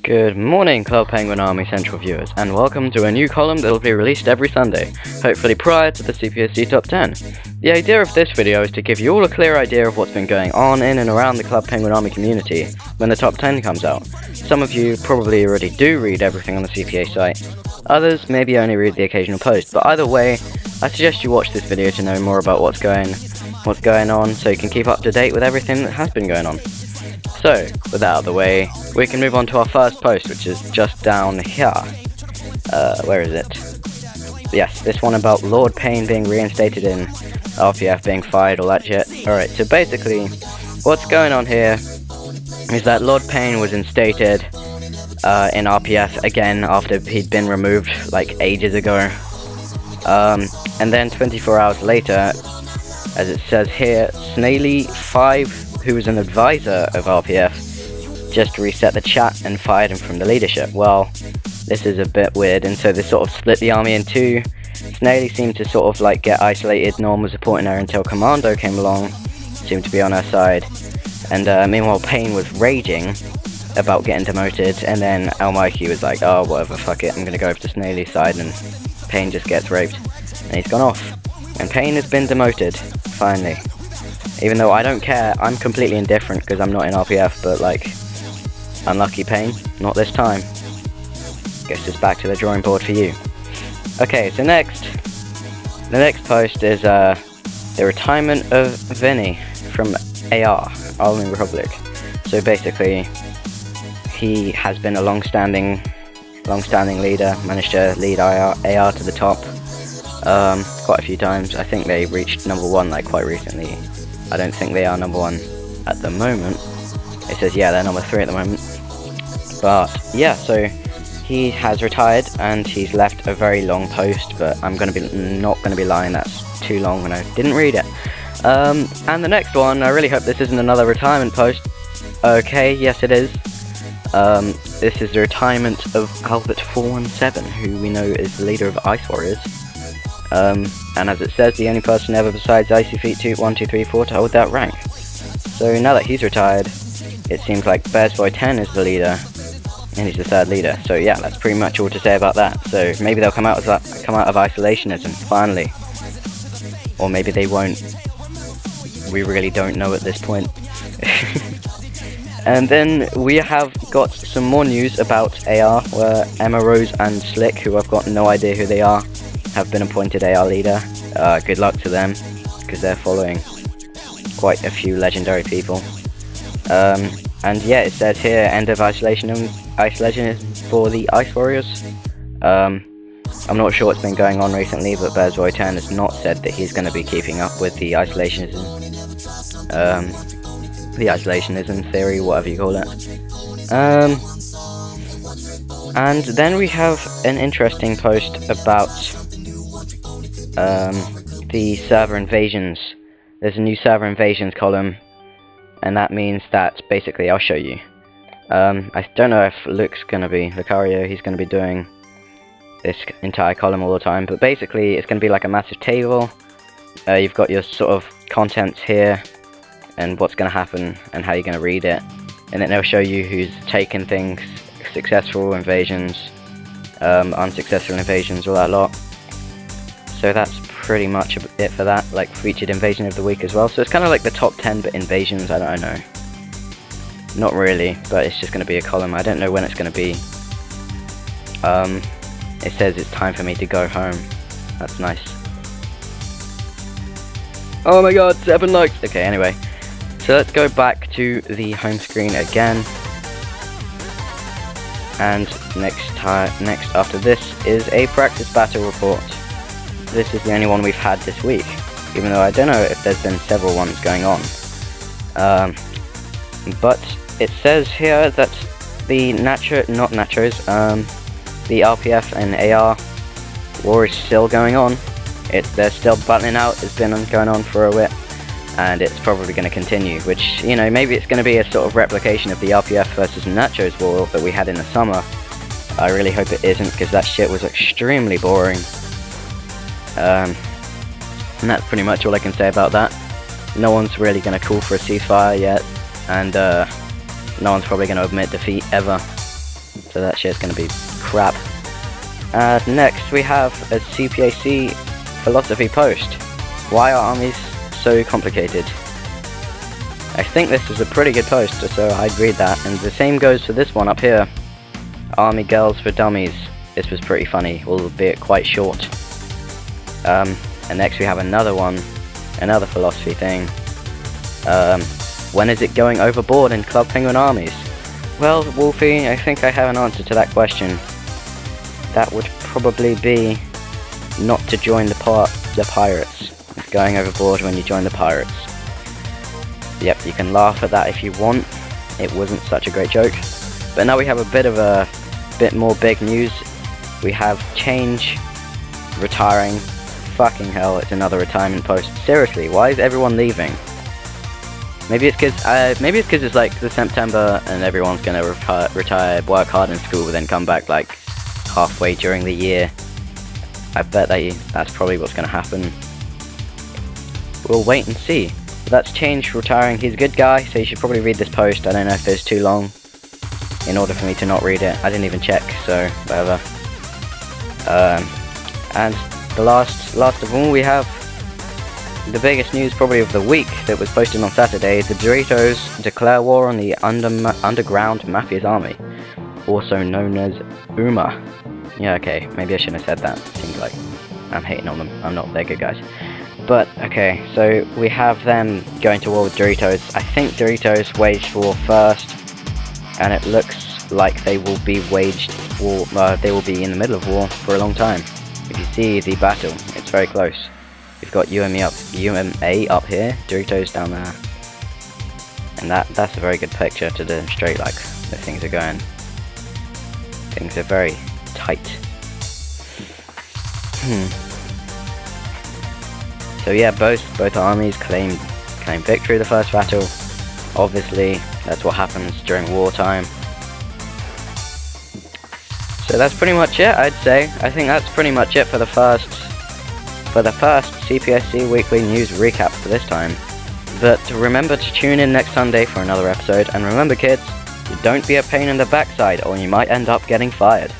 Good morning, Club Penguin Army Central viewers, and welcome to a new column that will be released every Sunday, hopefully prior to the CPAC Top 10. The idea of this video is to give you all a clear idea of what's been going on in and around the Club Penguin Army community when the Top 10 comes out. Some of you probably already do read everything on the CPA site, others maybe only read the occasional post, but either way, I suggest you watch this video to know more about what's going on so you can keep up to date with everything that has been going on. So, with that out of the way, we can move on to our first post, which is just down here. Where is it? Yes, this one about Lord Payne being reinstated in RPF, being fired, all that shit. Alright, so basically, what's going on here is that Lord Payne was instated in RPF again after he'd been removed like ages ago. And then 24 hours later, as it says here, Snaily5, who was an advisor of RPF, just reset the chat and fired him from the leadership. Well, this is a bit weird, and so this sort of split the army in two. Snaily seemed to sort of like get isolated, no one was supporting her until Commando came along, seemed to be on her side, and meanwhile Payne was raging about getting demoted, and then Almighty was like, oh whatever, fuck it, I'm gonna go over to Snaily's side, and Payne just gets raped, and he's gone off. And Payne has been demoted, finally. Even though I don't care, I'm completely indifferent because I'm not in RPF, but like, unlucky Payne, not this time. Guess it's back to the drawing board for you. Okay, so the next post is the retirement of Vinny from AR, Army Republic. So basically, he has been a long-standing leader, managed to lead AR to the top quite a few times. I think they reached #1 like quite recently. I don't think they are #1 at the moment. It says, yeah, they're #3 at the moment. But, yeah, so he has retired and he's left a very long post, but I'm not going to be lying, that's too long and I didn't read it. And the next one, I really hope this isn't another retirement post. Okay, yes it is. This is the retirement of Albert 417, who we know is the leader of Ice Warriors. And as it says, the only person ever besides Icy Feet 1234 to hold that rank. So now that he's retired, it seems like Bears Boy 10 is the leader, and he's the third leader. So yeah, that's pretty much all to say about that. So maybe they'll come out of isolationism finally, or maybe they won't. We really don't know at this point. And then we have got some more news about AR, where Emma Rose and Slick, who I've got no idea who they are, have been appointed AR leader. Good luck to them, because they're following quite a few legendary people. And yeah, it says here, end of isolationism for the Ice Warriors. I'm not sure what's been going on recently, but Bears Boy 10 has not said that he's going to be keeping up with the isolationism theory, whatever you call it. And then we have an interesting post about the server invasions. There's a new server invasions column, and that means that basically, I'll show you. I don't know if Lucario, he's going to be doing this entire column all the time, but basically it's going to be like a massive table. You've got your sort of contents here, and what's going to happen, and how you're going to read it, and then they'll show you who's taken things, successful invasions, unsuccessful invasions, all that lot. So that's pretty much it for that, like featured invasion of the week as well. So it's kind of like the top 10 but invasions, I don't know. Not really, but it's just going to be a column. I don't know when it's going to be. It says it's time for me to go home. That's nice. Oh my god, 7 likes! Okay, anyway. So let's go back to the home screen again. And next after this is a practice battle report. This is the only one we've had this week, even though I don't know if there's been several ones going on. But it says here that the the RPF and AR war is still going on. They're still battling out. It's been going on for a bit, and it's probably going to continue. Which, you know, maybe it's going to be a sort of replication of the RPF versus Nachos war that we had in the summer. I really hope it isn't, because that shit was extremely boring. And that's pretty much all I can say about that. No one's really going to call for a ceasefire yet, and no one's probably going to admit defeat ever. so that shit's gonna be crap. Next we have a CPAC philosophy post. Why are armies so complicated? I think this is a pretty good post, so I'd read that, and the same goes for this one up here. Army Girls for Dummies. This was pretty funny, albeit quite short. And next we have another one, another philosophy thing. When is it going overboard in Club Penguin armies? Well, Wolfie, I think I have an answer to that question. That would probably be not to join the pirates. It's going overboard when you join the pirates. Yep, you can laugh at that if you want. It wasn't such a great joke. But now we have a bit more big news. We have Change retiring. Fucking hell, it's another retirement post. Seriously, why is everyone leaving? Maybe it's because it's like the September and everyone's gonna retire, work hard in school, then come back like halfway during the year. I bet that's probably what's gonna happen. We'll wait and see. But that's Change retiring. He's a good guy, so you should probably read this post. I don't know if it's too long in order for me to not read it. I didn't even check, so whatever. And the last of all, we have the biggest news probably of the week that was posted on Saturday. The Doritos declare war on the underground mafia's army, also known as UMA. Yeah, okay, maybe I shouldn't have said that. Seems like I'm hating on them. I'm not, they're good guys. But, okay, so we have them going to war with Doritos. I think Doritos waged war first, and it looks like they will be they will be in the middle of war for a long time. If you see the battle, it's very close. We've got UMA up here, Doritos down there. And that's a very good picture to demonstrate like the things are going. Things are very tight. So yeah, both armies claim victory the first battle. Obviously, that's what happens during wartime. So that's pretty much it, I'd say. I think that's pretty much it for the first CPSC Weekly News Recap for this time. But remember to tune in next Sunday for another episode, and remember kids, don't be a pain in the backside or you might end up getting fired.